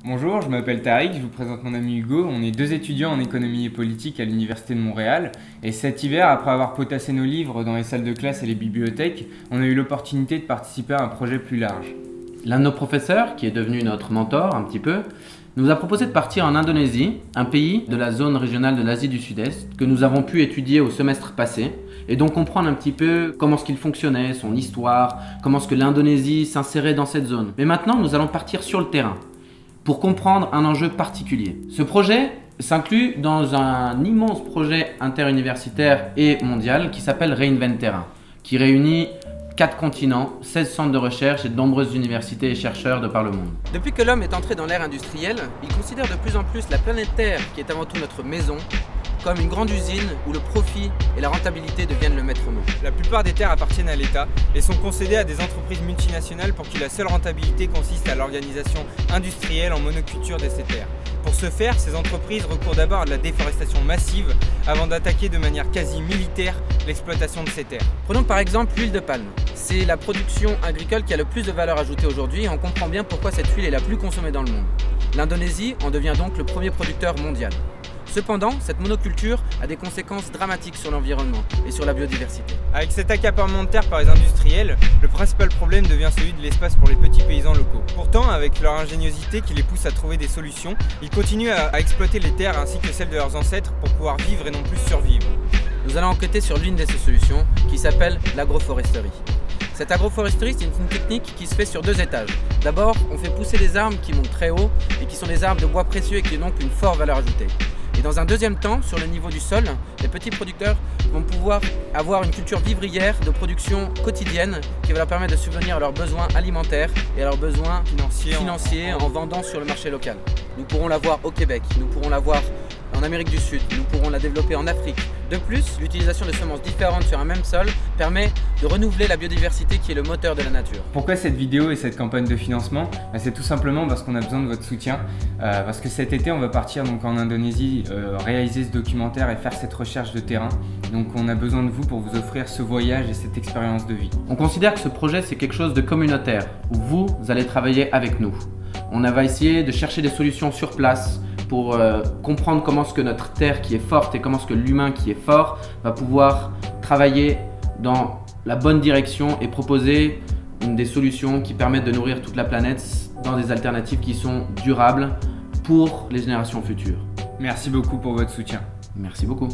Bonjour, je m'appelle Tariq, je vous présente mon ami Hugo. On est deux étudiants en économie et politique à l'Université de Montréal. Et cet hiver, après avoir potassé nos livres dans les salles de classe et les bibliothèques, on a eu l'opportunité de participer à un projet plus large. L'un de nos professeurs, qui est devenu notre mentor un petit peu, nous a proposé de partir en Indonésie, un pays de la zone régionale de l'Asie du Sud-Est, que nous avons pu étudier au semestre passé, et donc comprendre un petit peu comment est-ce qu'il fonctionnait, son histoire, comment est-ce que l'Indonésie s'insérait dans cette zone. Mais maintenant, nous allons partir sur le terrain, pour comprendre un enjeu particulier. Ce projet s'inclut dans un immense projet interuniversitaire et mondial qui s'appelle Reinvent Terrain, qui réunit 4 continents, 16 centres de recherche et de nombreuses universités et chercheurs de par le monde. Depuis que l'homme est entré dans l'ère industrielle, il considère de plus en plus la planète Terre, qui est avant tout notre maison, comme une grande usine où le profit et la rentabilité deviennent le maître mot. La plupart des terres appartiennent à l'État et sont concédées à des entreprises multinationales pour qui la seule rentabilité consiste à l'organisation industrielle en monoculture de ces terres. Pour ce faire, ces entreprises recourent d'abord à de la déforestation massive avant d'attaquer de manière quasi militaire l'exploitation de ces terres. Prenons par exemple l'huile de palme. C'est la production agricole qui a le plus de valeur ajoutée aujourd'hui et on comprend bien pourquoi cette huile est la plus consommée dans le monde. L'Indonésie en devient donc le premier producteur mondial. Cependant, cette monoculture a des conséquences dramatiques sur l'environnement et sur la biodiversité. Avec cet accaparement de terre par les industriels, le principal problème devient celui de l'espace pour les petits paysans locaux. Pourtant, avec leur ingéniosité qui les pousse à trouver des solutions, ils continuent à exploiter les terres ainsi que celles de leurs ancêtres pour pouvoir vivre et non plus survivre. Nous allons enquêter sur l'une de ces solutions qui s'appelle l'agroforesterie. Cette agroforesterie, c'est une technique qui se fait sur 2 étages. D'abord, on fait pousser des arbres qui montent très haut et qui sont des arbres de bois précieux et qui ont donc une forte valeur ajoutée. Et dans un deuxième temps, sur le niveau du sol, les petits producteurs vont pouvoir avoir une culture vivrière de production quotidienne qui va leur permettre de subvenir à leurs besoins alimentaires et à leurs besoins financiers en vendant sur le marché local. Nous pourrons l'avoir au Québec, nous pourrons l'avoir en Amérique du Sud, nous pourrons la développer en Afrique. De plus, l'utilisation de semences différentes sur un même sol permet de renouveler la biodiversité qui est le moteur de la nature. Pourquoi cette vidéo et cette campagne de financement? C'est tout simplement parce qu'on a besoin de votre soutien. Parce que cet été, on va partir donc en Indonésie réaliser ce documentaire et faire cette recherche de terrain. Donc on a besoin de vous pour vous offrir ce voyage et cette expérience de vie. On considère que ce projet, c'est quelque chose de communautaire, où vous allez travailler avec nous. On va essayer de chercher des solutions sur place, pour comprendre comment est-ce que notre terre qui est forte et comment est-ce que l'humain qui est fort va pouvoir travailler dans la bonne direction et proposer des solutions qui permettent de nourrir toute la planète dans des alternatives qui sont durables pour les générations futures. Merci beaucoup pour votre soutien. Merci beaucoup.